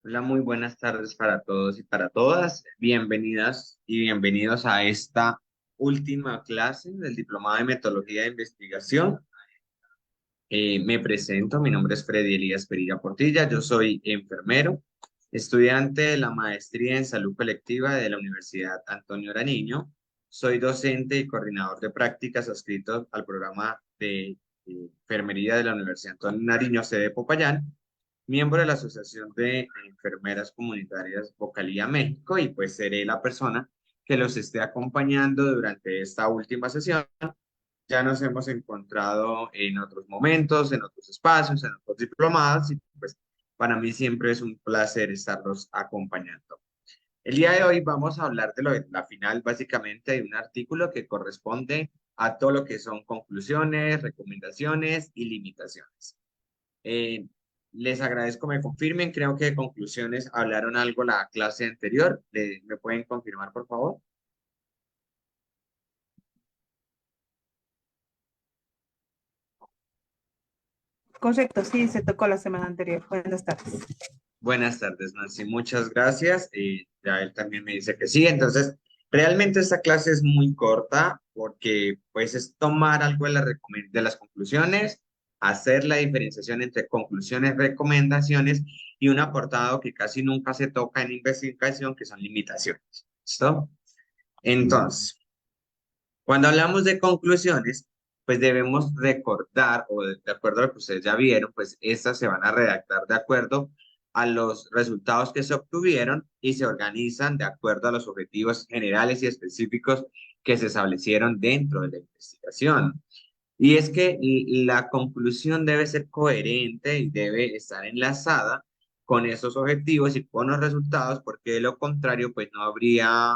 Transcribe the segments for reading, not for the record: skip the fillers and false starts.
Hola, muy buenas tardes para todos y para todas. Bienvenidas y bienvenidos a esta última clase del Diplomado de Metodología de Investigación. Me presento, mi nombre es Freddy Elías Perilla Portilla, yo soy enfermero, estudiante de la maestría en salud colectiva de la Universidad Antonio Nariño. Soy docente y coordinador de prácticas adscrito al programa de enfermería de la Universidad Antonio Nariño, sede Popayán, miembro de la Asociación de Enfermeras Comunitarias Vocalía México, y pues seré la persona que los esté acompañando durante esta última sesión. Ya nos hemos encontrado en otros momentos, en otros espacios, en otros diplomados, y pues para mí siempre es un placer estarlos acompañando. El día de hoy vamos a hablar de lo de la final, básicamente de un artículo que corresponde a todo lo que son conclusiones, recomendaciones y limitaciones. Eh, Les agradezco me confirmen, creo que de conclusiones hablaron algo la clase anterior. ¿Me pueden confirmar, por favor? Correcto, sí, se tocó la semana anterior. Buenas tardes. Buenas tardes, Nancy. Muchas gracias. Ya él también me dice que sí. Entonces, realmente esta clase es muy corta porque pues es tomar algo de, de las conclusiones, hacer la diferenciación entre conclusiones, recomendaciones y un apartado que casi nunca se toca en investigación, que son limitaciones. ¿Listo? Entonces, cuando hablamos de conclusiones, pues debemos recordar, o de acuerdo a lo que ustedes ya vieron, pues estas se van a redactar de acuerdo a los resultados que se obtuvieron y se organizan de acuerdo a los objetivos generales y específicos que se establecieron dentro de la investigación. Y es que la conclusión debe ser coherente y debe estar enlazada con esos objetivos y con los resultados, porque de lo contrario, pues no habría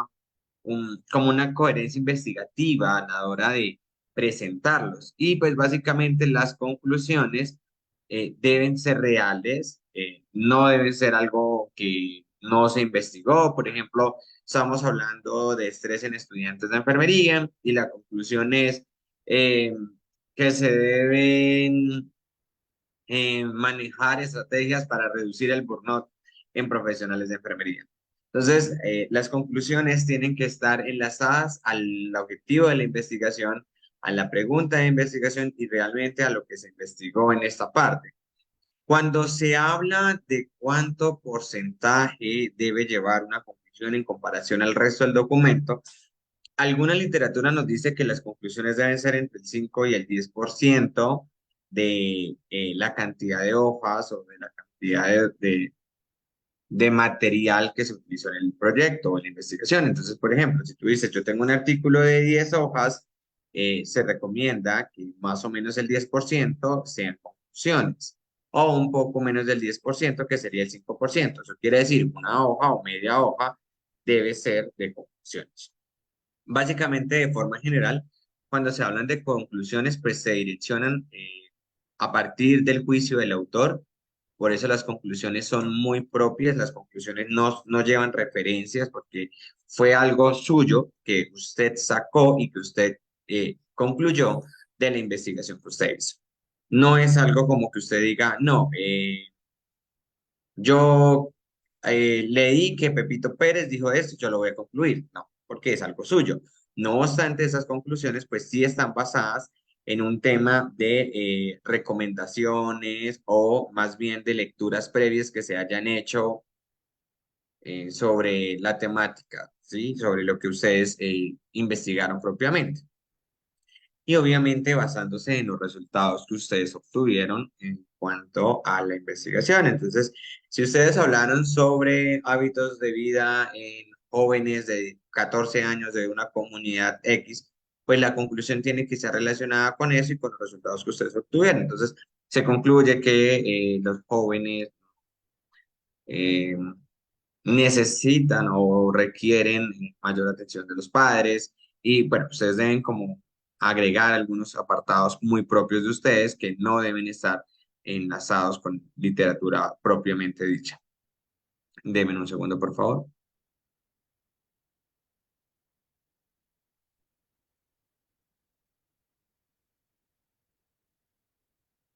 como una coherencia investigativa a la hora de presentarlos. Y pues básicamente las conclusiones deben ser reales, no deben ser algo que no se investigó. Por ejemplo, estamos hablando de estrés en estudiantes de enfermería y la conclusión es eh, que se deben manejar estrategias para reducir el burnout en profesionales de enfermería. Entonces, las conclusiones tienen que estar enlazadas al objetivo de la investigación, a la pregunta de investigación y realmente a lo que se investigó en esta parte. Cuando se habla de cuánto porcentaje debe llevar una conclusión en comparación al resto del documento, alguna literatura nos dice que las conclusiones deben ser entre el 5 y el 10% de la cantidad de hojas o de la cantidad de material que se utilizó en el proyecto o en la investigación. Entonces, por ejemplo, si tú dices, yo tengo un artículo de 10 hojas, se recomienda que más o menos el 10% sean conclusiones o un poco menos del 10% que sería el 5%. Eso quiere decir, una hoja o media hoja debe ser de conclusiones. Básicamente, de forma general, cuando se hablan de conclusiones, pues se direccionan a partir del juicio del autor. Por eso las conclusiones son muy propias, las conclusiones no llevan referencias porque fue algo suyo que usted sacó y que usted concluyó de la investigación que usted hizo. No es algo como que usted diga, no, yo leí que Pepito Pérez dijo esto, yo lo voy a concluir. No, porque es algo suyo. No obstante, esas conclusiones pues sí están basadas en un tema de recomendaciones o más bien de lecturas previas que se hayan hecho sobre la temática, ¿sí? Sobre lo que ustedes investigaron propiamente y obviamente basándose en los resultados que ustedes obtuvieron en cuanto a la investigación. Entonces, si ustedes hablaron sobre hábitos de vida en jóvenes de 14 años de una comunidad X, pues la conclusión tiene que estar relacionada con eso y con los resultados que ustedes obtuvieron. Entonces, se concluye que los jóvenes eh, necesitan o requieren mayor atención de los padres y bueno, ustedes deben como agregar algunos apartados muy propios de ustedes que no deben estar enlazados con literatura propiamente dicha. Denme un segundo, por favor.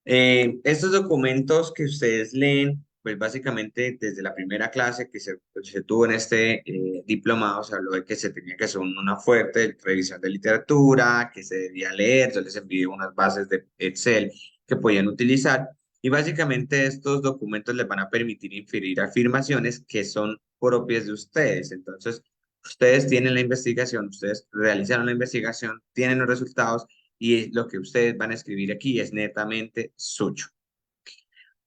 Estos documentos que ustedes leen pues básicamente desde la primera clase que se tuvo en este diplomado, se habló de que se tenía que hacer una fuerte revisión de literatura, que se debía leer, yo les envié unas bases de Excel que podían utilizar, y básicamente estos documentos les van a permitir inferir afirmaciones que son propias de ustedes. Entonces, ustedes tienen la investigación, ustedes realizaron la investigación, tienen los resultados, y lo que ustedes van a escribir aquí es netamente suyo.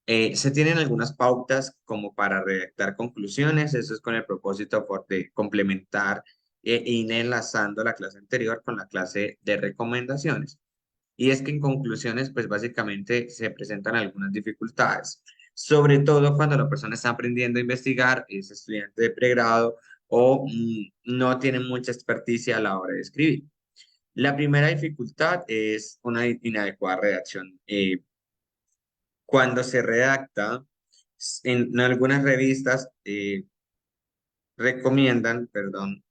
Se tienen algunas pautas como para redactar conclusiones, eso es con el propósito de complementar e ir enlazando la clase anterior con la clase de recomendaciones. Y es que en conclusiones, pues básicamente se presentan algunas dificultades, sobre todo cuando la persona está aprendiendo a investigar, es estudiante de pregrado o no tiene mucha experticia a la hora de escribir. La primera dificultad es una inadecuada redacción. Cuando se redacta, en algunas revistas en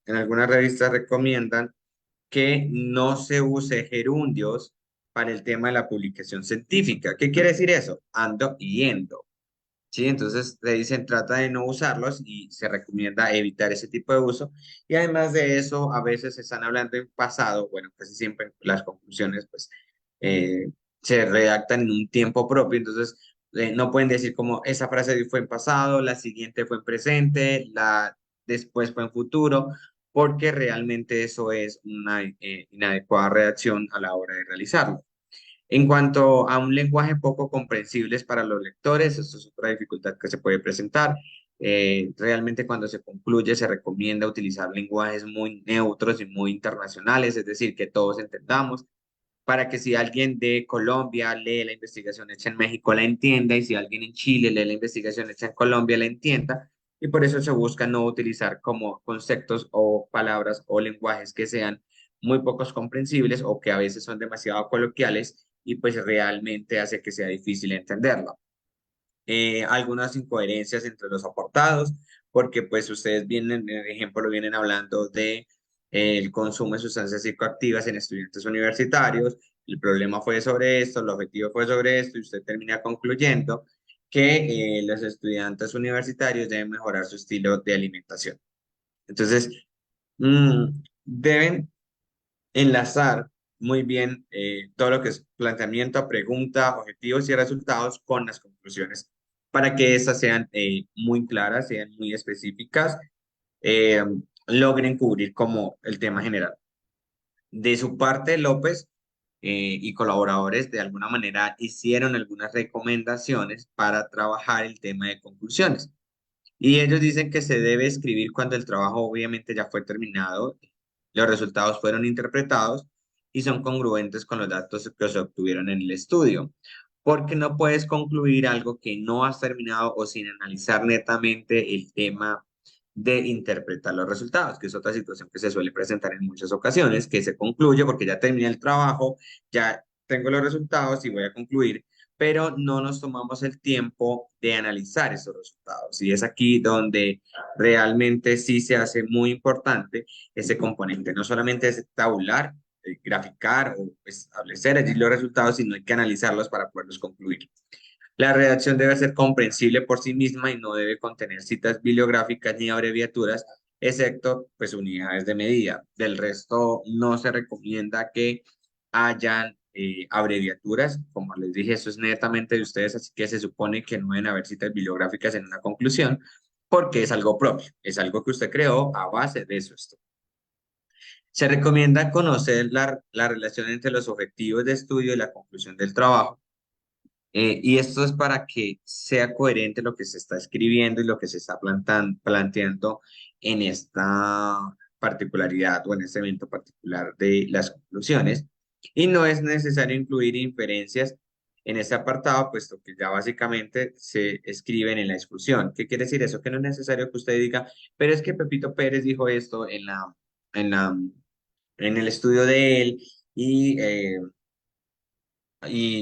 algunas revistas recomiendan que no se use gerundios para el tema de la publicación científica. ¿Qué quiere decir eso? Ando y endo. ¿Sí? Entonces le dicen trata de no usarlos y se recomienda evitar ese tipo de uso. Y además de eso, a veces se están hablando en pasado, bueno, casi siempre las conclusiones pues eh, se redactan en un tiempo propio, entonces no pueden decir como esa frase fue en pasado, la siguiente fue en presente, la después fue en futuro, porque realmente eso es una inadecuada redacción a la hora de realizarlo. En cuanto a un lenguaje poco comprensible para los lectores, esto es otra dificultad que se puede presentar. Realmente cuando se concluye se recomienda utilizar lenguajes muy neutros y muy internacionales, es decir, que todos entendamos, para que si alguien de Colombia lee la investigación hecha en México la entienda y si alguien en Chile lee la investigación hecha en Colombia la entienda. Y por eso se busca no utilizar como conceptos o palabras o lenguajes que sean muy pocos comprensibles o que a veces son demasiado coloquiales y pues realmente hace que sea difícil entenderlo. Algunas incoherencias entre los aportados, porque pues ustedes vienen, en el ejemplo, vienen hablando de el consumo de sustancias psicoactivas en estudiantes universitarios, el problema fue sobre esto, el objetivo fue sobre esto, y usted termina concluyendo que los estudiantes universitarios deben mejorar su estilo de alimentación. Entonces, deben enlazar muy bien todo lo que es planteamiento, pregunta, objetivos y resultados con las conclusiones para que estas sean muy claras, sean muy específicas, eh, logren cubrir como el tema general. De su parte, López y colaboradores de alguna manera hicieron algunas recomendaciones para trabajar el tema de conclusiones. Y ellos dicen que se debe escribir cuando el trabajo obviamente ya fue terminado, los resultados fueron interpretados y son congruentes con los datos que se obtuvieron en el estudio. Porque no puedes concluir algo que no has terminado o sin analizar netamente el tema de interpretar los resultados, que es otra situación que se suele presentar en muchas ocasiones, que se concluye porque ya terminé el trabajo, ya tengo los resultados y voy a concluir, pero no nos tomamos el tiempo de analizar esos resultados. Y es aquí donde realmente sí se hace muy importante ese componente, no solamente es tabular, graficar o establecer allí los resultados, sino hay que analizarlos para poderlos concluir. La redacción debe ser comprensible por sí misma y no debe contener citas bibliográficas ni abreviaturas, excepto pues unidades de medida. Del resto, no se recomienda que hayan abreviaturas. Como les dije, eso es netamente de ustedes, así que se supone que no deben haber citas bibliográficas en una conclusión, porque es algo propio, es algo que usted creó a base de su estudio. Se recomienda conocer la relación entre los objetivos de estudio y la conclusión del trabajo. Y esto es para que sea coherente lo que se está escribiendo y lo que se está planteando en esta particularidad o en este evento particular de las conclusiones. Y no es necesario incluir inferencias en este apartado, puesto que ya básicamente se escriben en la discusión. ¿Qué quiere decir eso? Que no es necesario que usted diga, pero es que Pepito Pérez dijo esto en la, en el estudio de él y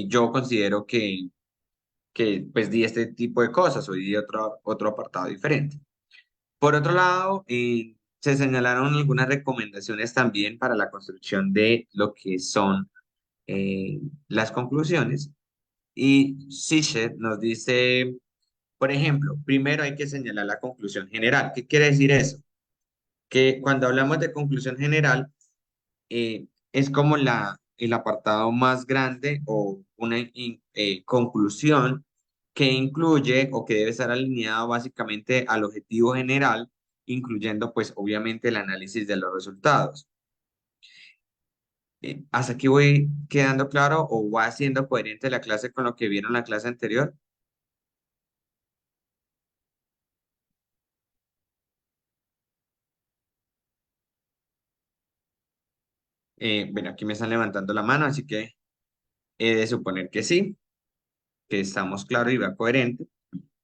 yo considero que pues di este tipo de cosas o di otro apartado diferente. Por otro lado, se señalaron algunas recomendaciones también para la construcción de lo que son las conclusiones. Y Sishet nos dice, Por ejemplo, primero hay que señalar la conclusión general. ¿Qué quiere decir eso? Que cuando hablamos de conclusión general, es como el apartado más grande o una conclusión que incluye o que debe estar alineado básicamente al objetivo general, incluyendo pues obviamente el análisis de los resultados. ¿Hasta aquí voy quedando claro o va siendo coherente la clase con lo que vieron en la clase anterior? Bueno, aquí me están levantando la mano, así que he de suponer que sí, que estamos claros y va coherente.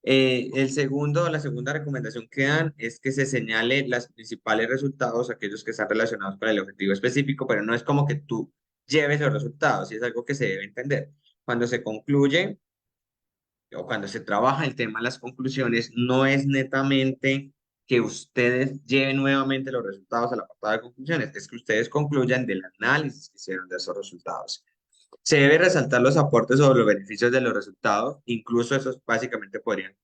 La segunda recomendación que dan es que se señale los principales resultados, aquellos que están relacionados con el objetivo específico, pero no es como que tú lleves los resultados, y es algo que se debe entender. Cuando se concluye o cuando se trabaja el tema de las conclusiones, no es netamente que ustedes lleven nuevamente los resultados a la apartado de conclusiones, es que ustedes concluyan del análisis que hicieron de esos resultados. Se debe resaltar los aportes o los beneficios de los resultados, incluso esos básicamente podrían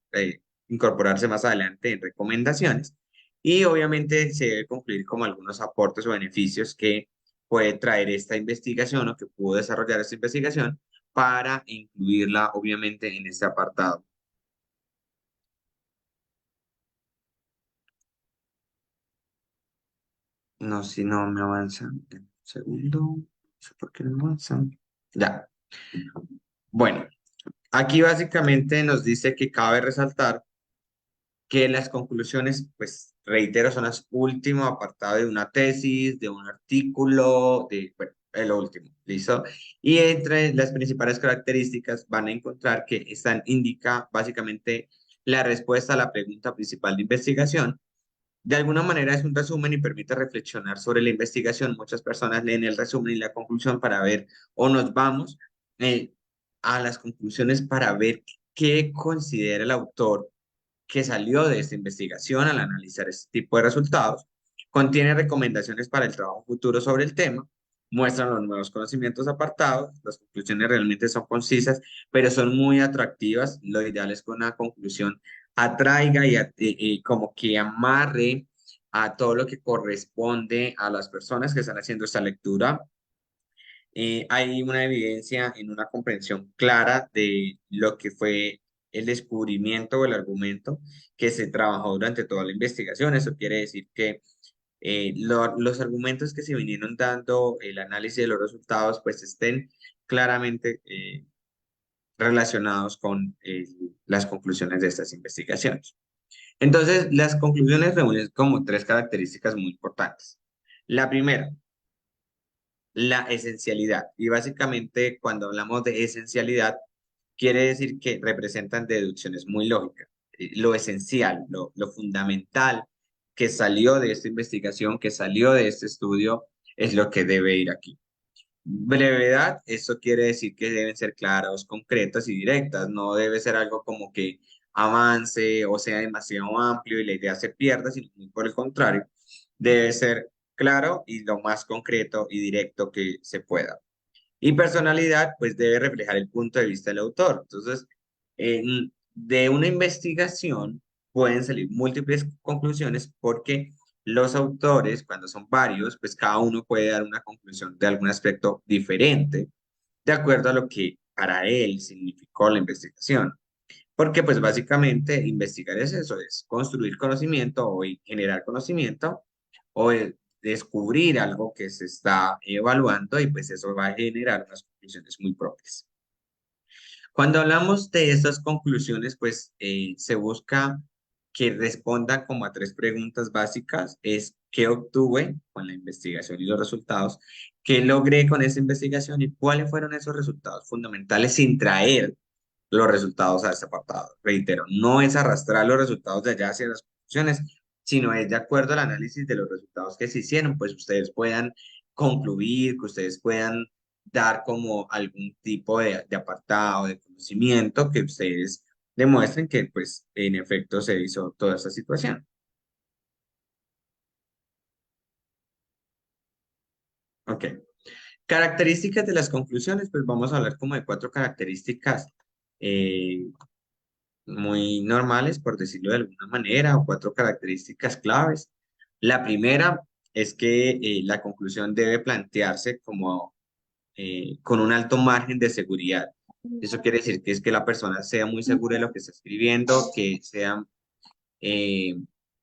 incorporarse más adelante en recomendaciones. Y obviamente se debe concluir como algunos aportes o beneficios que puede traer esta investigación o que pudo desarrollar esta investigación para incluirla obviamente en este apartado. No, si no me avanza. Un segundo. No sé por qué no avanza. Ya. Bueno, aquí básicamente nos dice que cabe resaltar que las conclusiones, pues reitero, son las últimas apartado de una tesis, de un artículo, bueno, es lo último, ¿listo? Y entre las principales características van a encontrar que están, indica básicamente la respuesta a la pregunta principal de investigación. De alguna manera es un resumen y permite reflexionar sobre la investigación. Muchas personas leen el resumen y la conclusión para ver o nos vamos eh, a las conclusiones para ver qué considera el autor que salió de esta investigación al analizar este tipo de resultados. Contiene recomendaciones para el trabajo futuro sobre el tema, muestran los nuevos conocimientos apartados, las conclusiones realmente son concisas, pero son muy atractivas. Lo ideal es que una conclusión atraiga y como que amarre a todo lo que corresponde a las personas que están haciendo esta lectura. Hay una evidencia en una comprensión clara de lo que fue el descubrimiento o el argumento que se trabajó durante toda la investigación. Eso quiere decir que los argumentos que se vinieron dando, el análisis de los resultados, pues estén claramente relacionados con las conclusiones de estas investigaciones. Entonces, las conclusiones reúnen como tres características muy importantes. La primera, la esencialidad. Y básicamente cuando hablamos de esencialidad, quiere decir que representan deducciones muy lógicas. Lo esencial, lo fundamental que salió de esta investigación, que salió de este estudio, es lo que debe ir aquí. Brevedad, eso quiere decir que deben ser claras, concretas y directas. No debe ser algo como que avance o sea demasiado amplio y la idea se pierda, sino muy por el contrario, debe ser claro y lo más concreto y directo que se pueda. Y personalidad, pues debe reflejar el punto de vista del autor. Entonces, de una investigación pueden salir múltiples conclusiones porque los autores, cuando son varios, pues cada uno puede dar una conclusión de algún aspecto diferente, de acuerdo a lo que para él significó la investigación. Porque pues básicamente investigar es eso, es construir conocimiento o generar conocimiento o descubrir algo que se está evaluando y pues eso va a generar unas conclusiones muy propias. Cuando hablamos de estas conclusiones, pues se busca que responda como a tres preguntas básicas. Es qué obtuve con la investigación y los resultados, qué logré con esa investigación y cuáles fueron esos resultados fundamentales sin traer los resultados a este apartado. Reitero, no es arrastrar los resultados de allá hacia las conclusiones, sino es de acuerdo al análisis de los resultados que se hicieron, pues ustedes puedan concluir, que ustedes puedan dar como algún tipo de apartado, de conocimiento que ustedes demuestren que pues en efecto se hizo toda esta situación. Ok. Características de las conclusiones, pues vamos a hablar como de cuatro características eh, muy normales, por decirlo de alguna manera, o cuatro características claves. La primera es que la conclusión debe plantearse como con un alto margen de seguridad. Eso quiere decir que es que la persona sea muy segura de lo que está escribiendo, eh,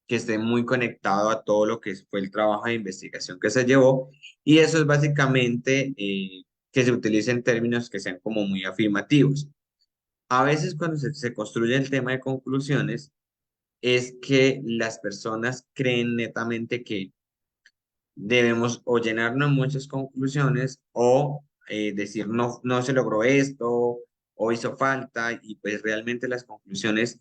que esté muy conectado a todo lo que fue el trabajo de investigación que se llevó. Y eso es básicamente que se utilicen términos que sean como muy afirmativos. A veces cuando se construye el tema de conclusiones, es que las personas creen netamente que debemos o llenarnos muchas conclusiones o decir no, no se logró esto o hizo falta y pues realmente las conclusiones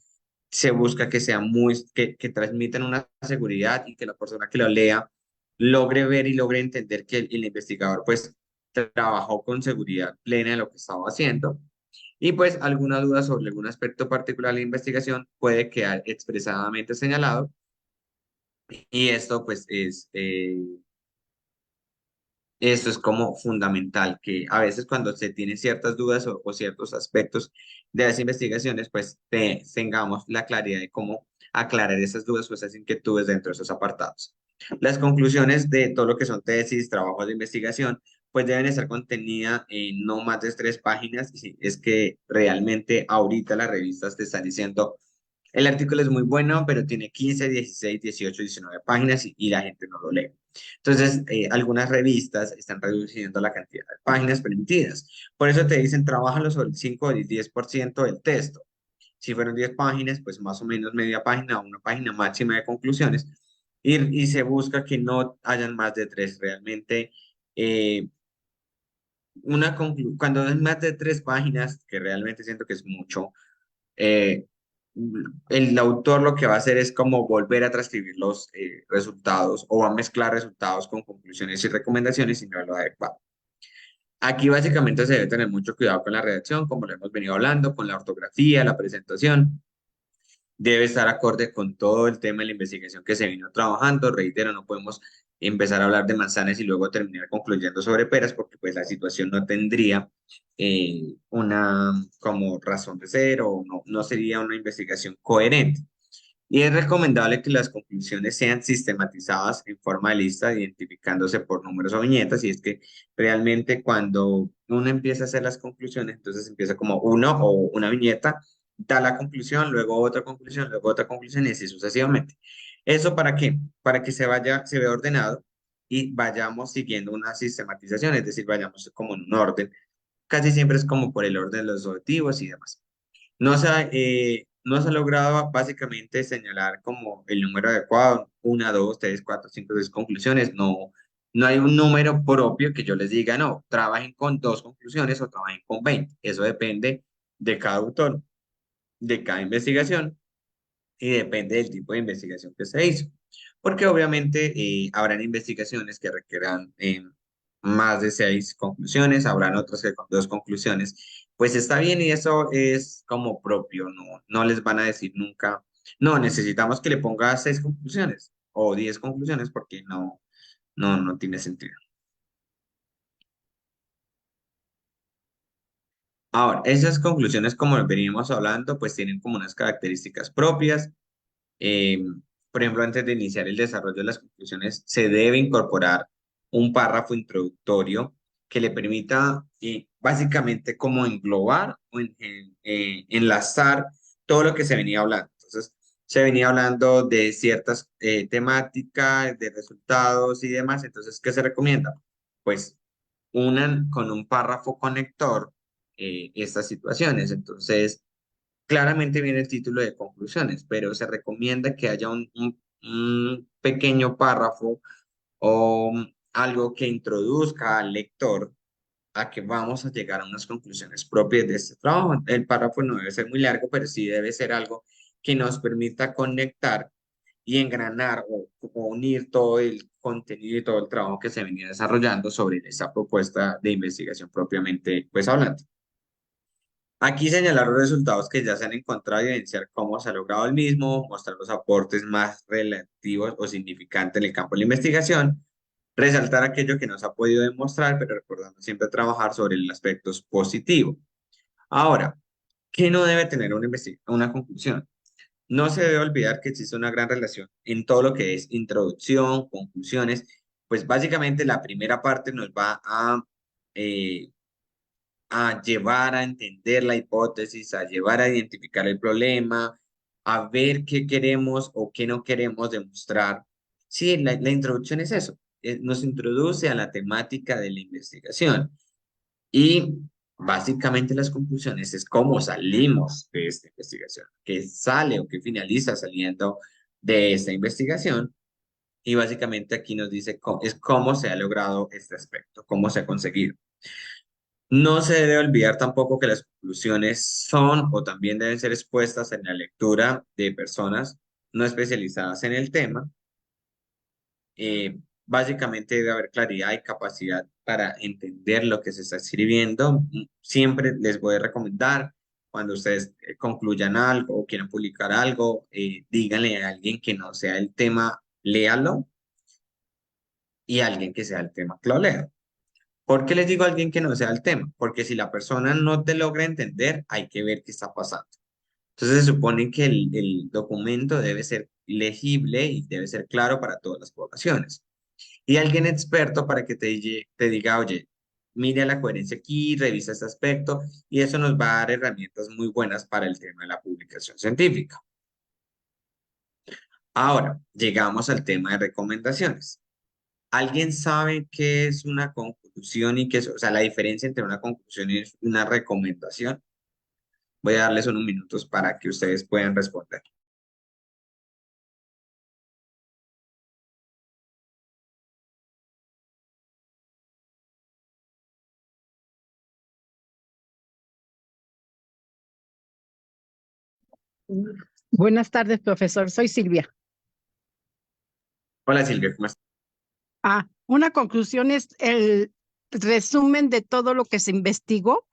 se busca que sean que transmitan una seguridad y que la persona que lo lea logre ver y logre entender que el investigador pues trabajó con seguridad plena en lo que estaba haciendo y pues alguna duda sobre algún aspecto particular de la investigación puede quedar expresadamente señalado y esto pues esto es como fundamental, que a veces cuando se tienen ciertas dudas o ciertos aspectos de las investigaciones, pues tengamos la claridad de cómo aclarar esas dudas o esas inquietudes dentro de esos apartados. Las conclusiones de todo lo que son tesis, trabajos de investigación, pues deben estar contenidas en no más de 3 páginas. Y es que realmente ahorita las revistas te están diciendo el artículo es muy bueno, pero tiene 15, 16, 18, 19 páginas y la gente no lo lee. Entonces, algunas revistas están reduciendo la cantidad de páginas permitidas. Por eso te dicen, trabájalo sobre el 5 o el 10% del texto. Si fueron 10 páginas, pues más o menos media página o una página máxima de conclusiones. Y se busca que no hayan más de 3. Realmente, eh, cuando es más de 3 páginas, que realmente siento que es mucho, eh, el autor lo que va a hacer es como volver a transcribir los resultados o va a mezclar resultados con conclusiones y recomendaciones y no lo adecuado. Aquí básicamente se debe tener mucho cuidado con la redacción, como lo hemos venido hablando, con la ortografía, la presentación. Debe estar acorde con todo el tema de la investigación que se vino trabajando. Reitero, no podemos empezar a hablar de manzanas y luego terminar concluyendo sobre peras, porque pues la situación no tendría una como razón de ser o no, no sería una investigación coherente. Y es recomendable que las conclusiones sean sistematizadas en forma de lista, identificándose por números o viñetas. Y es que realmente cuando uno empieza a hacer las conclusiones, entonces empieza como uno o una viñeta, da la conclusión, luego otra conclusión y así sucesivamente. ¿Eso para qué? Para que se vea ordenado y vayamos siguiendo una sistematización, es decir, vayamos como en un orden. Casi siempre es como por el orden de los objetivos y demás. No se ha logrado básicamente señalar como el número adecuado, una, dos, tres, cuatro, cinco, seis conclusiones. No, no hay un número propio que yo les diga, no, trabajen con 2 conclusiones o trabajen con 20. Eso depende de cada autor, de cada investigación y depende del tipo de investigación que se hizo. Porque obviamente habrán investigaciones que requieran más de 6 conclusiones, habrán otras que con 2 conclusiones. Pues está bien y eso es como propio, no, no les van a decir nunca, no, necesitamos que le ponga 6 conclusiones o 10 conclusiones porque no, no, no tiene sentido. Ahora, esas conclusiones, como veníamos hablando, pues tienen como unas características propias. Eh, por ejemplo, antes de iniciar el desarrollo de las conclusiones, se debe incorporar un párrafo introductorio que le permita básicamente como englobar o enlazar todo lo que se venía hablando. Entonces, se venía hablando de ciertas temáticas, de resultados y demás. Entonces, ¿qué se recomienda? Pues unan con un párrafo conector estas situaciones. Entonces, claramente viene el título de conclusiones, pero se recomienda que haya un pequeño párrafo o algo que introduzca al lector a que vamos a llegar a unas conclusiones propias de este trabajo. El párrafo no debe ser muy largo, pero sí debe ser algo que nos permita conectar y engranar o unir todo el contenido y todo el trabajo que se venía desarrollando sobre esa propuesta de investigación propiamente, pues hablando. Aquí señalar los resultados que ya se han encontrado y evidenciar cómo se ha logrado el mismo, mostrar los aportes más relativos o significantes en el campo de la investigación, resaltar aquello que no se ha podido demostrar, pero recordando siempre trabajar sobre el aspecto positivo. Ahora, ¿Qué no debe tener una conclusión? No se debe olvidar que existe una gran relación en todo lo que es introducción, conclusiones, pues básicamente la primera parte nos va eh, a llevar a entender la hipótesis, a llevar a identificar el problema, a ver qué queremos o qué no queremos demostrar. Sí, la introducción es eso, nos introduce a la temática de la investigación y básicamente las conclusiones es cómo salimos de esta investigación, qué sale o qué finaliza saliendo de esta investigación. Y básicamente aquí nos dice es cómo se ha logrado este aspecto, cómo se ha conseguido. No se debe olvidar tampoco que las conclusiones son o también deben ser expuestas en la lectura de personas no especializadas en el tema. Básicamente debe haber claridad y capacidad para entender lo que se está escribiendo. Siempre les voy a recomendar, cuando ustedes concluyan algo o quieran publicar algo, díganle a alguien que no sea el tema, léalo, y a alguien que sea el tema que lo lea. ¿Por qué les digo a alguien que no sea el tema? Porque si la persona no te logra entender, hay que ver qué está pasando. Entonces se supone que el documento debe ser legible y debe ser claro para todas las poblaciones. Y alguien experto para que te diga, oye, mire la coherencia aquí, revisa este aspecto, y eso nos va a dar herramientas muy buenas para el tema de la publicación científica. Ahora, llegamos al tema de recomendaciones. ¿Alguien sabe qué es una conclusión y qué es, o sea, la diferencia entre una conclusión y una recomendación? Voy a darles unos minutos para que ustedes puedan responder. Buenas tardes, profesor. Soy Silvia. Hola Silvia, ¿cómo estás? Una conclusión es el resumen de todo lo que se investigó.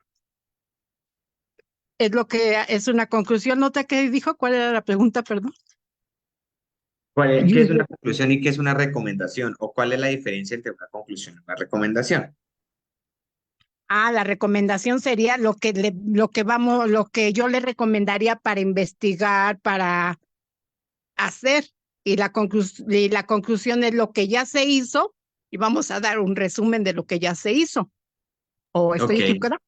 Es lo que es una conclusión. ¿Nota qué dijo? ¿Cuál era la pregunta? Perdón. ¿Qué es una conclusión y qué es una recomendación? ¿O cuál es la diferencia entre una conclusión y una recomendación? La recomendación sería lo que yo le recomendaría para investigar, para hacer. Y la conclusión es lo que ya se hizo y vamos a dar un resumen de lo que ya se hizo. ¿O estoy Ok. equivocada?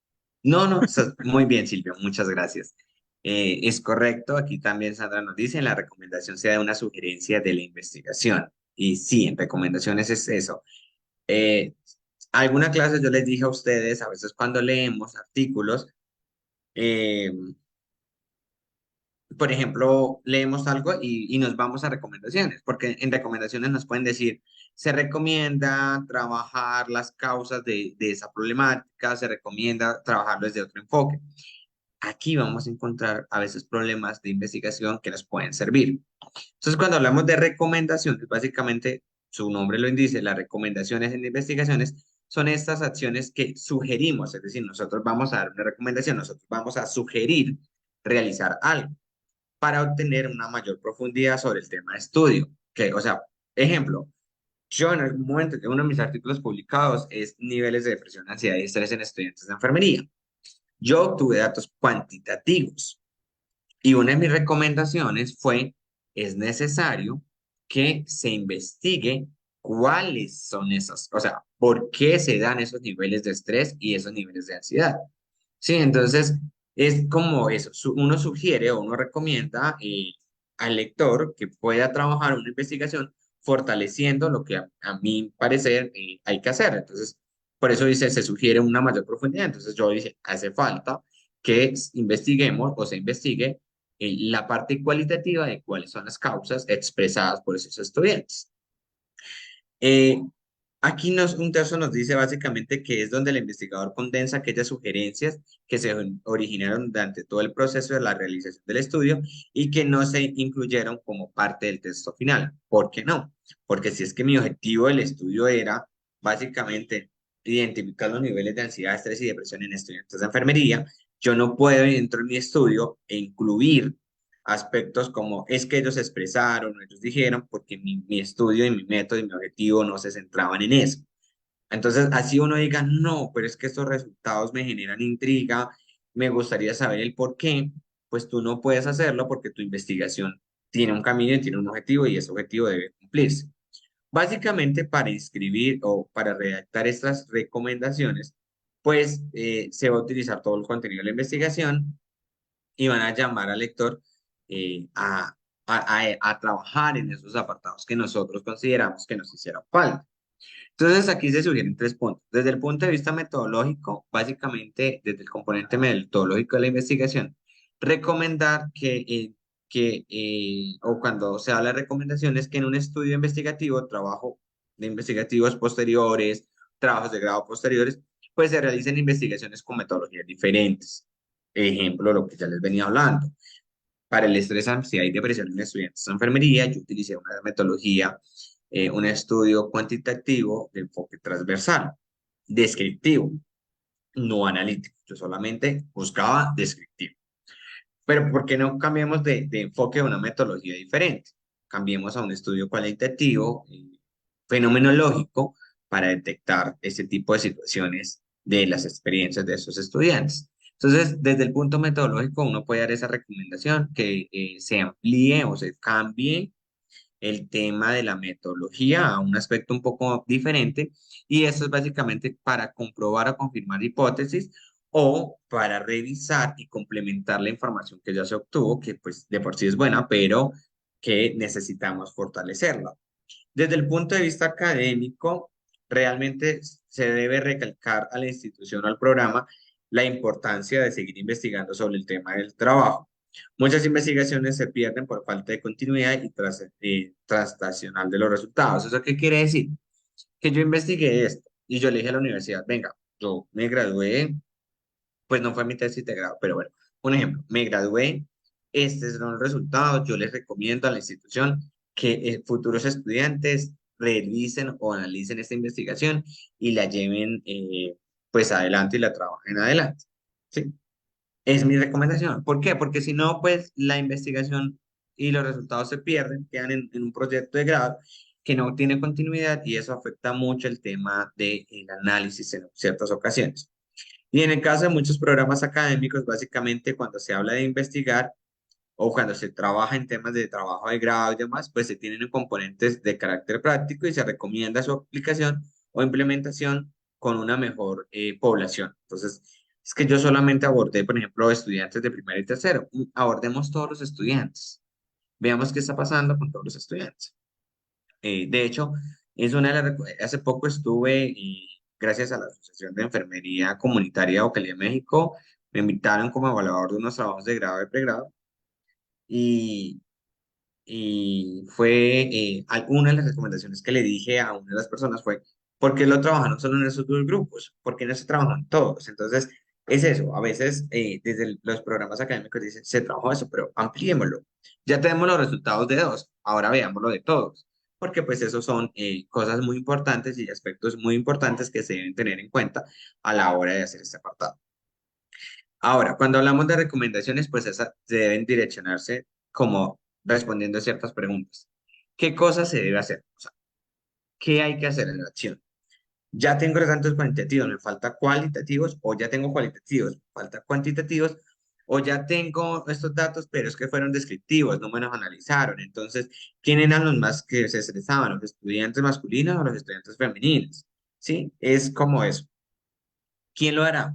No, no, estás muy bien, Silvia, muchas gracias. Es correcto, aquí también Sandra nos dice, en la recomendación se da una sugerencia de la investigación. Y sí, en recomendaciones es eso. Eh, alguna clase yo les dije a ustedes, a veces cuando leemos artículos, eh, por ejemplo, leemos algo y nos vamos a recomendaciones, porque en recomendaciones nos pueden decir, se recomienda trabajar las causas de esa problemática, se recomienda trabajarlo desde otro enfoque. Aquí vamos a encontrar a veces problemas de investigación que nos pueden servir. Entonces, cuando hablamos de recomendaciones, básicamente su nombre lo indica, las recomendaciones en investigaciones son estas acciones que sugerimos, es decir, nosotros vamos a dar una recomendación, nosotros vamos a sugerir realizar algo para obtener una mayor profundidad sobre el tema de estudio. Que, o sea, ejemplo, yo en algún momento, uno de mis artículos publicados es niveles de depresión, ansiedad y estrés en estudiantes de enfermería. Yo obtuve datos cuantitativos y una de mis recomendaciones fue, es necesario que se investigue cuáles son esas, o sea, por qué se dan esos niveles de estrés y esos niveles de ansiedad. Sí, entonces es como eso, uno sugiere o uno recomienda al lector que pueda trabajar una investigación fortaleciendo lo que a mi parecer hay que hacer. Entonces, por eso dice, se sugiere una mayor profundidad. Entonces yo dije, hace falta que investiguemos o se investigue la parte cualitativa de cuáles son las causas expresadas por esos estudiantes. Eh, Aquí un tercio nos dice básicamente que es donde el investigador condensa aquellas sugerencias que se originaron durante todo el proceso de la realización del estudio y que no se incluyeron como parte del texto final. ¿Por qué no? Porque si es que mi objetivo del estudio era básicamente identificar los niveles de ansiedad, estrés y depresión en estudiantes de enfermería, yo no puedo dentro de mi estudio incluir aspectos como es que ellos expresaron, ellos dijeron, porque mi estudio y mi método y mi objetivo no se centraban en eso. Entonces, así uno diga, no, pero es que estos resultados me generan intriga me gustaría saber el por qué, pues tú no puedes hacerlo porque tu investigación tiene un camino y tiene un objetivo y ese objetivo debe cumplirse. Básicamente, para inscribir o para redactar estas recomendaciones, pues se va a utilizar todo el contenido de la investigación y van a llamar al lector a trabajar en esos apartados que nosotros consideramos que nos hicieron falta. Entonces, aquí se sugieren tres puntos. Desde el punto de vista metodológico, básicamente desde el componente metodológico de la investigación, recomendar o cuando se habla de recomendaciones, que en un estudio investigativo, trabajo de investigativos posteriores, trabajos de grado posteriores, pues se realicen investigaciones con metodologías diferentes. Ejemplo, lo que ya les venía hablando. Para el estrés, ansiedad y depresión en estudiantes de enfermería, yo utilicé una metodología, un estudio cuantitativo de enfoque transversal, descriptivo, no analítico. Yo solamente buscaba descriptivo. Pero ¿por qué no cambiamos de enfoque a una metodología diferente? Cambiemos a un estudio cualitativo, fenomenológico, para detectar ese tipo de situaciones de las experiencias de esos estudiantes. Entonces, desde el punto metodológico, uno puede dar esa recomendación que se amplíe o se cambie el tema de la metodología a un aspecto un poco diferente, y eso es básicamente para comprobar o confirmar hipótesis o para revisar y complementar la información que ya se obtuvo, que pues de por sí es buena, pero que necesitamos fortalecerla. Desde el punto de vista académico, realmente se debe recalcar a la institución o al programa la importancia de seguir investigando sobre el tema del trabajo. Muchas investigaciones se pierden por falta de continuidad y translacional de los resultados. ¿Eso qué quiere decir? Que yo investigué esto y yo le dije a la universidad, venga, yo me gradué, pues no fue mi tesis de grado, pero bueno, un ejemplo, me gradué, estos son los resultados, yo les recomiendo a la institución que futuros estudiantes revisen o analicen esta investigación y la lleven pues adelante y la trabajen adelante. ¿Sí? Es mi recomendación. ¿Por qué? Porque si no, pues la investigación y los resultados se pierden, quedan en un proyecto de grado que no tiene continuidad y eso afecta mucho el tema del análisis en ciertas ocasiones. Y en el caso de muchos programas académicos, básicamente cuando se habla de investigar o cuando se trabaja en temas de trabajo de grado y demás, pues se tienen componentes de carácter práctico y se recomienda su aplicación o implementación con una mejor población. Entonces, es que yo solamente abordé, por ejemplo, estudiantes de primero y tercero. Abordemos todos los estudiantes. Veamos qué está pasando con todos los estudiantes. De hecho, es una de hace poco estuve, y gracias a la Asociación de Enfermería Comunitaria de Ocalía, México, me invitaron como evaluador de unos trabajos de grado y pregrado, y, y fue una de las recomendaciones que le dije a una de las personas fue, ¿por qué lo trabajaron solo en esos dos grupos? ¿Por qué no se trabajan todos? Entonces, es eso, a veces desde los programas académicos dicen, se trabajó eso, pero ampliémoslo. Ya tenemos los resultados de dos, ahora veámoslo de todos, porque pues esos son cosas muy importantes y aspectos muy importantes que se deben tener en cuenta a la hora de hacer este apartado. Ahora, cuando hablamos de recomendaciones, pues esas deben direccionarse como respondiendo a ciertas preguntas. ¿Qué cosas se debe hacer? O sea, ¿qué hay que hacer en la acción? Ya tengo los datos cuantitativos, me falta cualitativos, o ya tengo cualitativos, me falta cuantitativos, o ya tengo estos datos, pero es que fueron descriptivos, no me los analizaron. Entonces, ¿quién eran los más que se estresaban? ¿Los estudiantes masculinos o los estudiantes femeninos? ¿Sí? Es como eso. ¿Quién lo hará?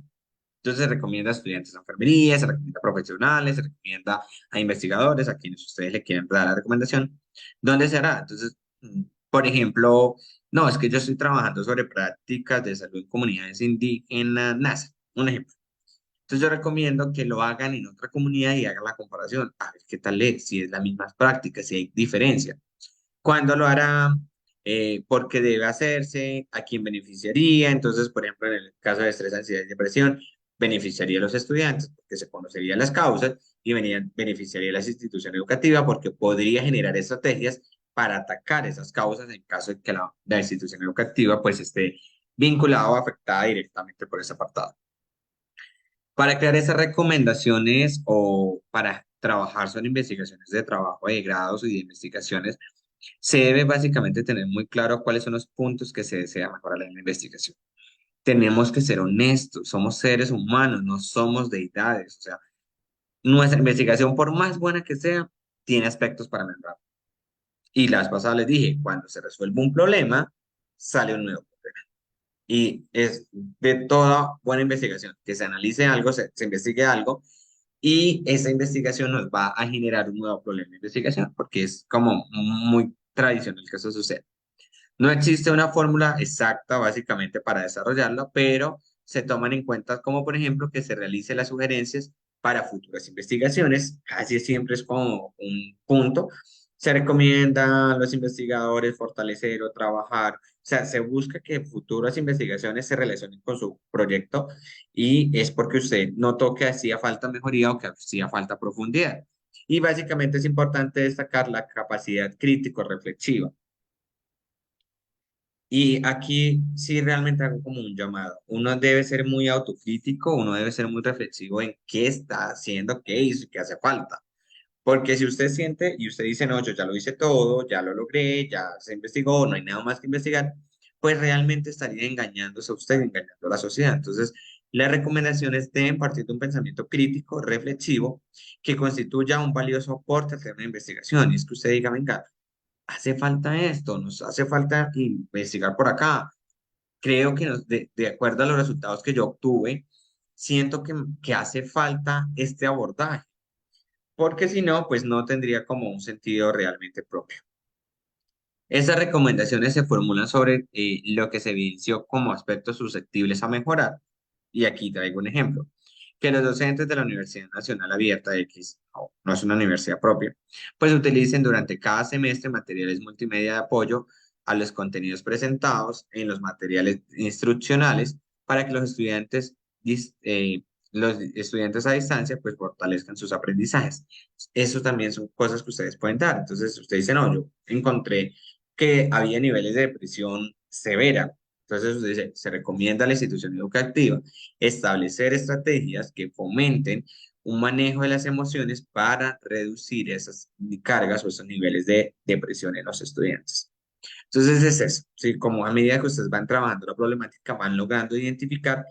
Entonces se recomienda a estudiantes de enfermería, se recomienda a profesionales, se recomienda a investigadores, a quienes ustedes le quieren dar la recomendación. ¿Dónde se hará? Entonces, por ejemplo, no, es que yo estoy trabajando sobre prácticas de salud en comunidades indígenas, NASA, un ejemplo. Entonces yo recomiendo que lo hagan en otra comunidad y hagan la comparación, a ver qué tal es, si es las mismas prácticas, si hay diferencia. ¿Cuándo lo hará? ¿Por qué debe hacerse? ¿A quién beneficiaría? Entonces, por ejemplo, en el caso de estrés, ansiedad y depresión, beneficiaría a los estudiantes porque se conocerían las causas y beneficiaría a las instituciones educativas porque podría generar estrategias para atacar esas causas en caso de que la institución educativa pues esté vinculada o afectada directamente por ese apartado. Para crear esas recomendaciones o para trabajar son investigaciones de trabajo de grados y de investigaciones, se debe básicamente tener muy claro cuáles son los puntos que se desea mejorar en la investigación. tenemos que ser honestos, somos seres humanos, no somos deidades, o sea, nuestra investigación, por más buena que sea, tiene aspectos para mejorar. Y la vez pasada les dije, cuando se resuelve un problema, sale un nuevo problema. Y es de toda buena investigación, que se analice algo, se investigue algo, y esa investigación nos va a generar un nuevo problema de investigación, porque es como muy tradicional que eso suceda. No existe una fórmula exacta básicamente para desarrollarlo, pero se toman en cuenta como por ejemplo que se realicen las sugerencias para futuras investigaciones, casi siempre es como un punto. Se recomienda a los investigadores fortalecer o trabajar, o sea, se busca que futuras investigaciones se relacionen con su proyecto y es porque usted notó que hacía falta mejoría o que hacía falta profundidad. Y básicamente es importante destacar la capacidad crítico-reflexiva. Y aquí sí realmente hago como un llamado. Uno debe ser muy autocrítico, uno debe ser muy reflexivo en qué está haciendo, qué hizo y qué hace falta. Porque si usted siente y usted dice, no, yo ya lo hice todo, ya lo logré, ya se investigó, no hay nada más que investigar, pues realmente estaría engañándose a usted, engañando a la sociedad. Entonces, las recomendaciones deben partir de un pensamiento crítico, reflexivo, que constituya un valioso aporte al tema de investigación. Y es que usted diga, venga, hace falta esto, nos hace falta investigar por acá. Creo que de acuerdo a los resultados que yo obtuve, siento que hace falta este abordaje, porque si no, pues no tendría como un sentido realmente propio. Estas recomendaciones se formulan sobre lo que se evidenció como aspectos susceptibles a mejorar. Y aquí traigo un ejemplo. Que los docentes de la Universidad Nacional Abierta X, no es una universidad propia, pues utilicen durante cada semestre materiales multimedia de apoyo a los contenidos presentados en los materiales instruccionales para que los estudiantes a distancia pues fortalezcan sus aprendizajes. Eso también son cosas que ustedes pueden dar. Entonces, usted dice, no, yo encontré que había niveles de depresión severa. Entonces, usted dice, se recomienda a la institución educativa establecer estrategias que fomenten un manejo de las emociones para reducir esas cargas o esos niveles de depresión en los estudiantes. Entonces, es eso, ¿sí? Como a medida que ustedes van trabajando la problemática, van logrando identificar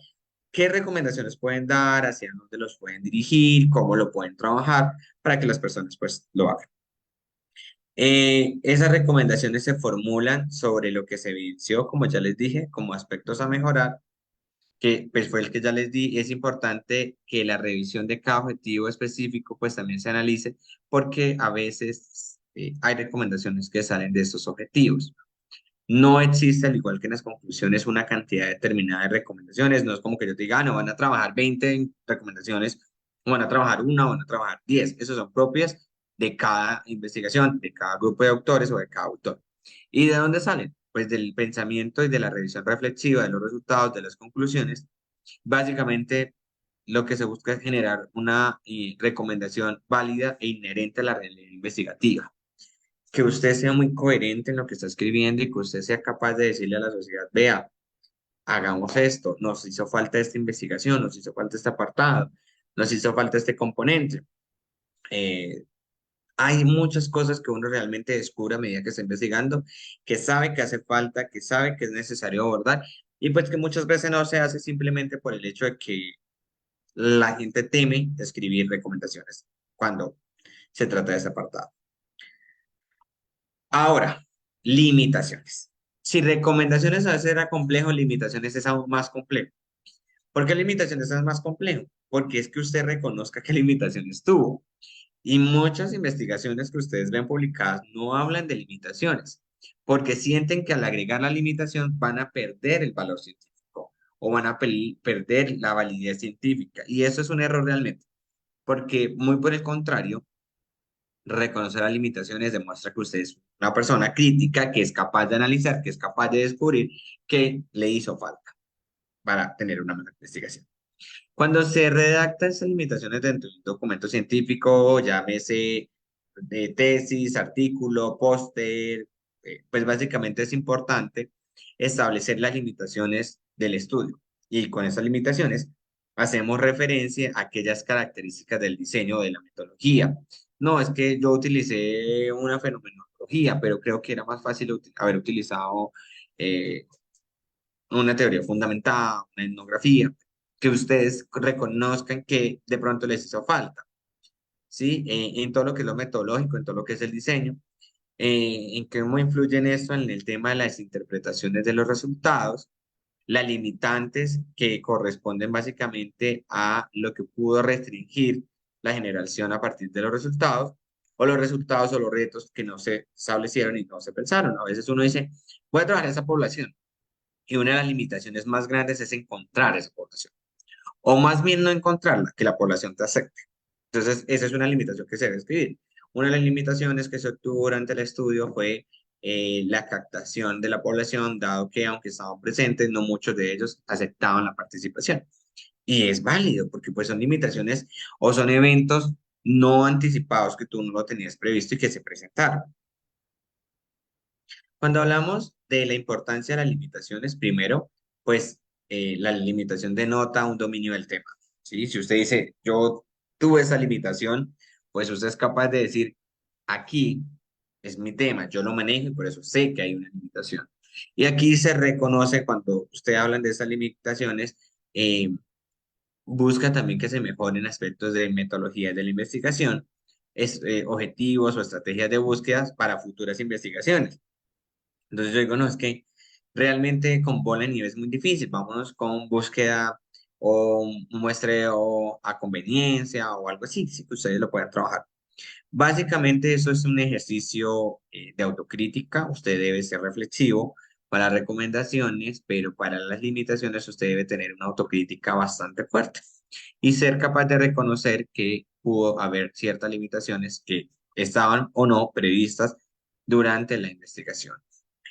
qué recomendaciones pueden dar, hacia dónde los pueden dirigir, cómo lo pueden trabajar para que las personas pues lo hagan. Esas recomendaciones se formulan sobre lo que se evidenció, como ya les dije, como aspectos a mejorar, que pues fue el que ya les di. Es importante que la revisión de cada objetivo específico pues también se analice, porque a veces hay recomendaciones que salen de estos objetivos. No existe, al igual que en las conclusiones, una cantidad determinada de recomendaciones. No es como que yo te diga, no, van a trabajar 20 recomendaciones, o van a trabajar una, o van a trabajar 10. Esas son propias de cada investigación, de cada grupo de autores o de cada autor. ¿Y de dónde salen? Pues del pensamiento y de la revisión reflexiva de los resultados, de las conclusiones. Básicamente, lo que se busca es generar una recomendación válida e inherente a la realidad investigativa, que usted sea muy coherente en lo que está escribiendo y que usted sea capaz de decirle a la sociedad, vea, hagamos esto, nos hizo falta esta investigación, nos hizo falta este apartado, nos hizo falta este componente. Eh, Hay muchas cosas que uno realmente descubre a medida que está investigando, que sabe que hace falta, que sabe que es necesario abordar, y pues que muchas veces no se hace simplemente por el hecho de que la gente teme escribir recomendaciones cuando se trata de ese apartado. Ahora, limitaciones. Si recomendaciones a veces era complejo, limitaciones es aún más complejo. ¿Por qué limitaciones es más complejo? Porque es que usted reconozca qué limitaciones tuvo. Y muchas investigaciones que ustedes ven publicadas no hablan de limitaciones, porque sienten que al agregar la limitación van a perder el valor científico o van a perder la validez científica. Y eso es un error realmente, porque muy por el contrario, reconocer las limitaciones demuestra que usted es una persona crítica, que es capaz de analizar, que es capaz de descubrir qué le hizo falta para tener una mejor investigación. Cuando se redactan esas limitaciones dentro de un documento científico, llámese de tesis, artículo, póster, pues básicamente es importante establecer las limitaciones del estudio. Y con esas limitaciones hacemos referencia a aquellas características del diseño de la metodología. No, es que yo utilicé una fenomenología, pero creo que era más fácil haber utilizado una teoría fundamentada, una etnografía, que ustedes reconozcan que de pronto les hizo falta, ¿sí? En todo lo que es lo metodológico, en todo lo que es el diseño, en cómo influye en esto en el tema de las interpretaciones de los resultados, las limitantes que corresponden básicamente a lo que pudo restringir la generación a partir de los resultados, o los resultados o los retos que no se establecieron y no se pensaron. A veces uno dice, voy a trabajar en esa población, y una de las limitaciones más grandes es encontrar esa población, o más bien no encontrarla, que la población te acepte. Entonces, esa es una limitación que se debe escribir. Una de las limitaciones que se obtuvo durante el estudio fue la captación de la población, dado que aunque estaban presentes, no muchos de ellos aceptaban la participación. Y es válido, porque pues son limitaciones o son eventos no anticipados que tú no lo tenías previsto y que se presentaron. Cuando hablamos de la importancia de las limitaciones, primero, pues la limitación denota un dominio del tema, ¿sí? Si usted dice, yo tuve esa limitación, pues usted es capaz de decir, aquí es mi tema, yo lo manejo y por eso sé que hay una limitación. Y aquí se reconoce cuando usted habla de esas limitaciones, busca también que se mejoren aspectos de metodología de la investigación, objetivos o estrategias de búsquedas para futuras investigaciones. Entonces yo digo, no, es que realmente con bola de nieve es muy difícil, vámonos con búsqueda o un muestreo a conveniencia o algo así, sí que ustedes lo puedan trabajar. Básicamente eso es un ejercicio de autocrítica, usted debe ser reflexivo para recomendaciones, pero para las limitaciones usted debe tener una autocrítica bastante fuerte y ser capaz de reconocer que pudo haber ciertas limitaciones que estaban o no previstas durante la investigación.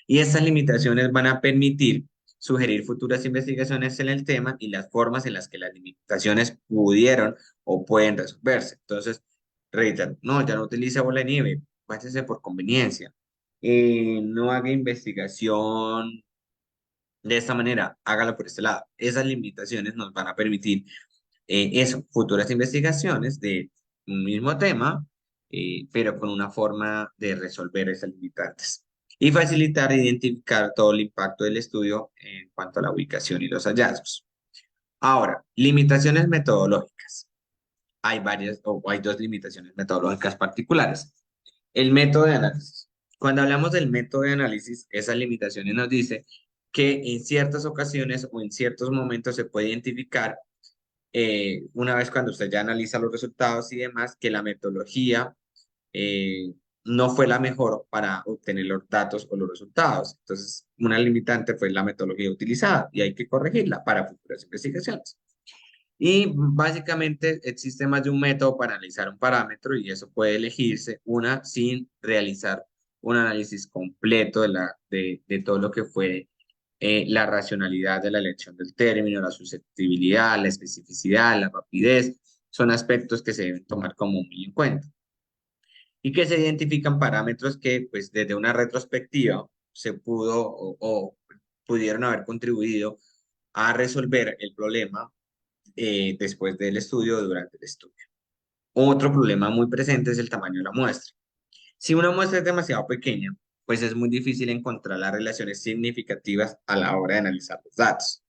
Y estas limitaciones van a permitir sugerir futuras investigaciones en el tema y las formas en las que las limitaciones pudieron o pueden resolverse. Entonces, reitero, no, ya no utilice bola de nieve, váyase por conveniencia. No haga investigación de esta manera, hágalo por este lado. Esas limitaciones nos van a permitir eso, futuras investigaciones de un mismo tema, pero con una forma de resolver esas limitantes y facilitar e identificar todo el impacto del estudio en cuanto a la ubicación y los hallazgos. Ahora, limitaciones metodológicas. Hay varias o hay dos limitaciones metodológicas particulares. El método de análisis. Cuando hablamos del método de análisis, esas limitaciones nos dice que en ciertas ocasiones o en ciertos momentos se puede identificar una vez cuando usted ya analiza los resultados y demás, que la metodología no fue la mejor para obtener los datos o los resultados. Entonces, una limitante fue la metodología utilizada y hay que corregirla para futuras investigaciones. Y básicamente existe más de un método para analizar un parámetro y eso puede elegirse una sin realizar un análisis completo de todo lo que fue la racionalidad de la elección del término, la susceptibilidad, la especificidad, la rapidez, son aspectos que se deben tomar como muy en cuenta. Y que se identifican parámetros que, pues, desde una retrospectiva se pudo o pudieron haber contribuido a resolver el problema después del estudio o durante el estudio. Otro problema muy presente es el tamaño de la muestra. Si una muestra es demasiado pequeña, pues es muy difícil encontrar las relaciones significativas a la hora de analizar los datos.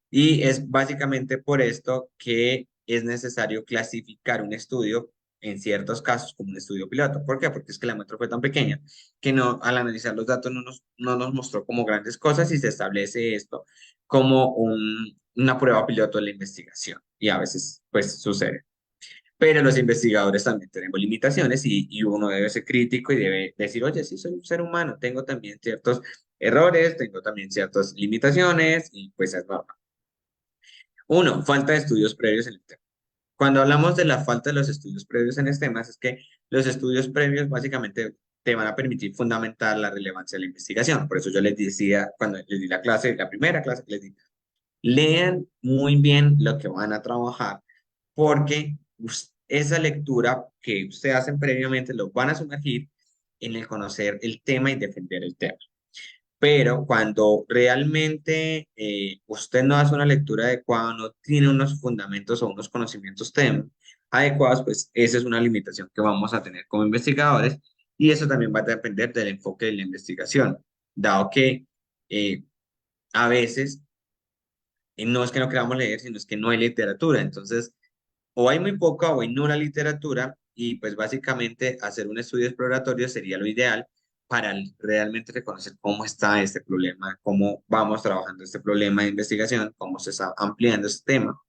Y es básicamente por esto que es necesario clasificar un estudio en ciertos casos como un estudio piloto. ¿Por qué? Porque es que la muestra fue tan pequeña que no, al analizar los datos no nos mostró como grandes cosas y se establece esto como una prueba piloto de la investigación. Y a veces pues sucede. Pero los investigadores también tenemos limitaciones y uno debe ser crítico y debe decir, oye, sí, soy un ser humano, tengo también ciertos errores, tengo también ciertas limitaciones y pues es normal. Uno, falta de estudios previos en el tema. Cuando hablamos de la falta de los estudios previos en este tema, es que los estudios previos básicamente te van a permitir fundamentar la relevancia de la investigación. Por eso yo les decía, cuando les di la clase, la primera clase que les di, lean muy bien lo que van a trabajar, porque esa lectura que ustedes hacen previamente los van a sumergir en el conocer el tema y defender el tema. Pero cuando realmente usted no hace una lectura adecuada, no tiene unos fundamentos o unos conocimientos adecuados, pues esa es una limitación que vamos a tener como investigadores y eso también va a depender del enfoque de la investigación, dado que a veces no es que no queramos leer, sino es que no hay literatura. Entonces, o hay muy poca o hay nula literatura y pues básicamente hacer un estudio exploratorio sería lo ideal para realmente reconocer cómo está este problema, cómo vamos trabajando este problema de investigación, cómo se está ampliando este tema.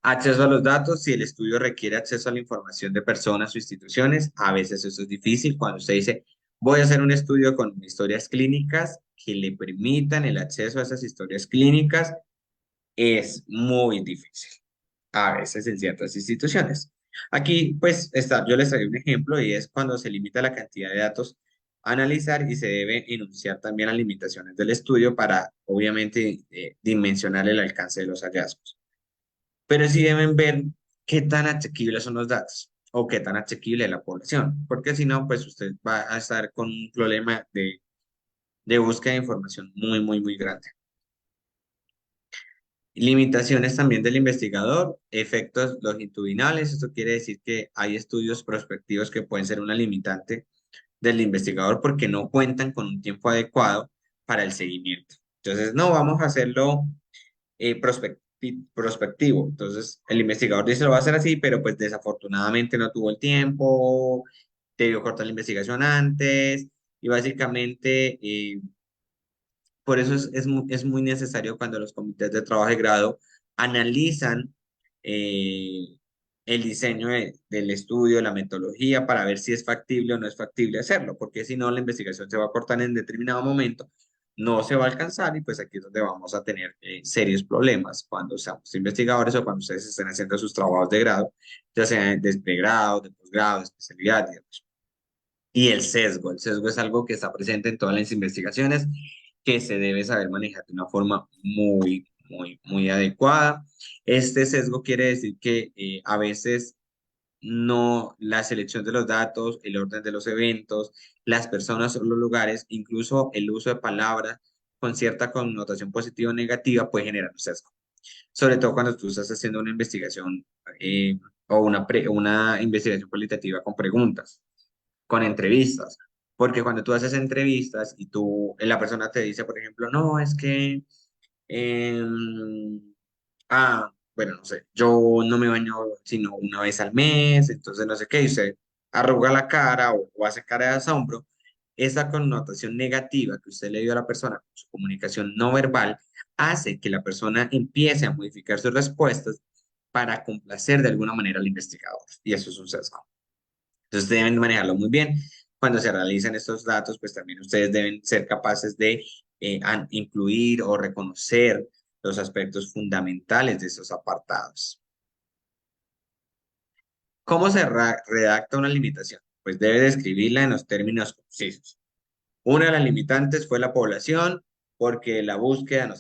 Acceso a los datos, si el estudio requiere acceso a la información de personas o instituciones, a veces eso es difícil cuando usted dice, voy a hacer un estudio con historias clínicas que le permitan el acceso a esas historias clínicas, es muy difícil, a veces en ciertas instituciones. Aquí, pues, yo les traigo un ejemplo y es cuando se limita la cantidad de datos a analizar y se debe enunciar también las limitaciones del estudio para, obviamente, dimensionar el alcance de los hallazgos. Pero sí deben ver qué tan asequibles son los datos o qué tan asequible es la población, porque si no, pues usted va a estar con un problema de búsqueda de información muy, muy, muy grande. Limitaciones también del investigador, efectos longitudinales, esto quiere decir que hay estudios prospectivos que pueden ser una limitante del investigador porque no cuentan con un tiempo adecuado para el seguimiento. Entonces, no vamos a hacerlo prospectivo. Entonces, el investigador dice lo va a hacer así, pero pues desafortunadamente no tuvo el tiempo, debió cortar la investigación antes y básicamente por eso es muy necesario cuando los comités de trabajo de grado analizan eh, el diseño del estudio, la metodología, para ver si es factible o no es factible hacerlo, porque si no, la investigación se va a cortar en determinado momento, no se va a alcanzar y pues aquí es donde vamos a tener serios problemas cuando seamos investigadores o cuando ustedes estén haciendo sus trabajos de grado, ya sea de pregrado, de posgrado, de especialidad y demás. Y el sesgo es algo que está presente en todas las investigaciones que se debe saber manejar de una forma muy, muy, muy adecuada. Este sesgo quiere decir que a veces no la selección de los datos, el orden de los eventos, las personas o los lugares, incluso el uso de palabras con cierta connotación positiva o negativa puede generar un sesgo. Sobre todo cuando tú estás haciendo una investigación o una investigación cualitativa con preguntas, con entrevistas. Porque cuando tú haces entrevistas y la persona te dice, por ejemplo, no, es que, bueno, no sé, yo no me baño sino una vez al mes, entonces no sé qué, y usted arruga la cara o hace cara de asombro, esa connotación negativa que usted le dio a la persona con su comunicación no verbal hace que la persona empiece a modificar sus respuestas para complacer de alguna manera al investigador. Y eso es un sesgo. Entonces deben manejarlo muy bien. Cuando se realicen estos datos, pues también ustedes deben ser capaces de incluir o reconocer los aspectos fundamentales de esos apartados. ¿Cómo se redacta una limitación? Pues debe describirla en los términos concisos. Una de las limitantes fue la población, porque la búsqueda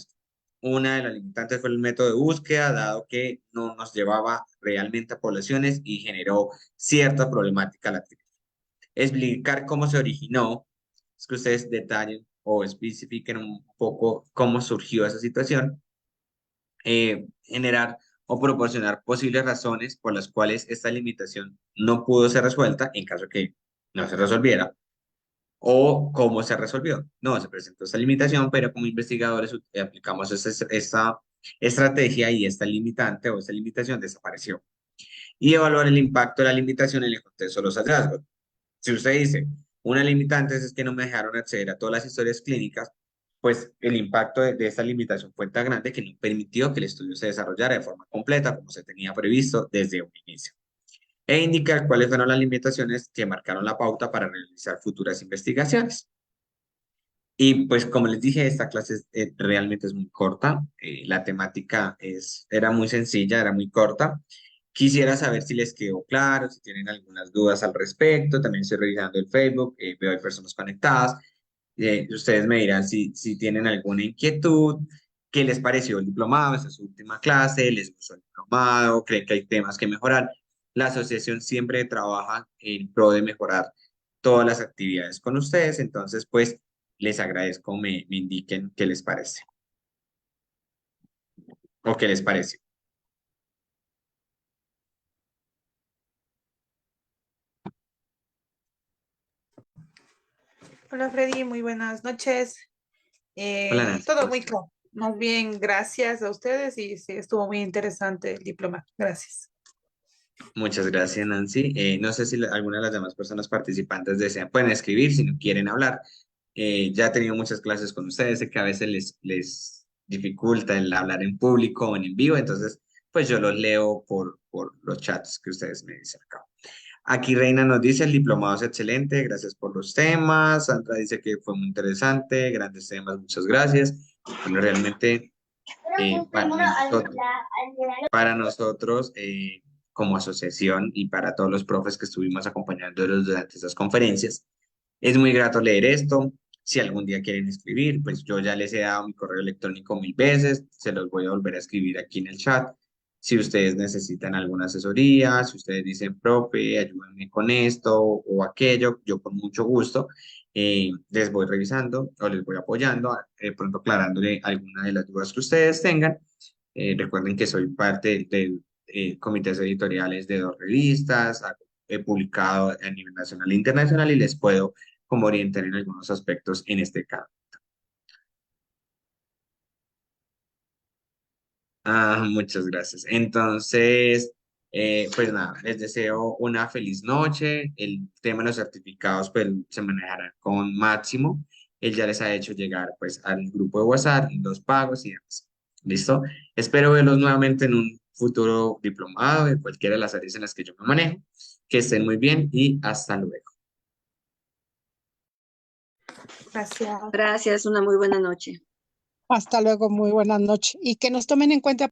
una de las limitantes fue el método de búsqueda, dado que no nos llevaba realmente a poblaciones y generó cierta problemática a la actividad. Explicar cómo se originó, es que ustedes detallen o especifiquen un poco cómo surgió esa situación, generar o proporcionar posibles razones por las cuales esta limitación no pudo ser resuelta en caso que no se resolviera, o cómo se resolvió. No, se presentó esta limitación, pero como investigadores aplicamos esta estrategia y esta limitante o esta limitación desapareció. Y evaluar el impacto de la limitación en el contexto de los hallazgos. Si usted dice, una limitante es que no me dejaron acceder a todas las historias clínicas, pues el impacto de esta limitación fue tan grande que no permitió que el estudio se desarrollara de forma completa como se tenía previsto desde un inicio. E indicar cuáles fueron las limitaciones que marcaron la pauta para realizar futuras investigaciones. Y pues como les dije, esta clase realmente es muy corta. La temática era muy sencilla, era muy corta. Quisiera saber si les quedó claro, si tienen algunas dudas al respecto. También estoy revisando el Facebook, veo hay personas conectadas. Ustedes me dirán si tienen alguna inquietud, qué les pareció el diplomado, esta es su última clase, les gustó el diplomado, creen que hay temas que mejorar. La asociación siempre trabaja en pro de mejorar todas las actividades con ustedes, entonces pues les agradezco me indiquen qué les parece o qué les parece. Hola Freddy, muy buenas noches. Hola, Nancy, Todo ¿cómo muy estás? claro. Más bien, gracias a ustedes y sí, estuvo muy interesante el diploma. Gracias. Muchas gracias, Nancy. No sé si alguna de las demás personas participantes desean, pueden escribir si no quieren hablar. Ya he tenido muchas clases con ustedes, sé que a veces les dificulta el hablar en público o en vivo, entonces pues yo los leo por los chats que ustedes me dicen acá. Aquí Reina nos dice, el diplomado es excelente, gracias por los temas. Sandra dice que fue muy interesante, grandes temas, muchas gracias. Bueno, realmente para nosotros como asociación y para todos los profes que estuvimos acompañándolos durante esas conferencias, es muy grato leer esto. Si algún día quieren escribir, pues yo ya les he dado mi correo electrónico 1000 veces, se los voy a volver a escribir aquí en el chat. Si ustedes necesitan alguna asesoría, si ustedes dicen, profe, ayúdenme con esto o aquello, yo con mucho gusto les voy revisando o les voy apoyando, pronto aclarándole alguna de las dudas que ustedes tengan. Recuerden que soy parte de comités editoriales de 2 revistas, he publicado a nivel nacional e internacional y les puedo como orientar en algunos aspectos en este caso. Muchas gracias. Entonces, pues nada, les deseo una feliz noche. El tema de los certificados pues se manejará con Máximo. Él ya les ha hecho llegar pues al grupo de WhatsApp los pagos y demás. ¿Listo? Espero verlos nuevamente en un futuro diplomado en cualquiera de las áreas en las que yo me manejo. Que estén muy bien y hasta luego. Gracias. Gracias, una muy buena noche. Hasta luego, muy buenas noches. Y que nos tomen en cuenta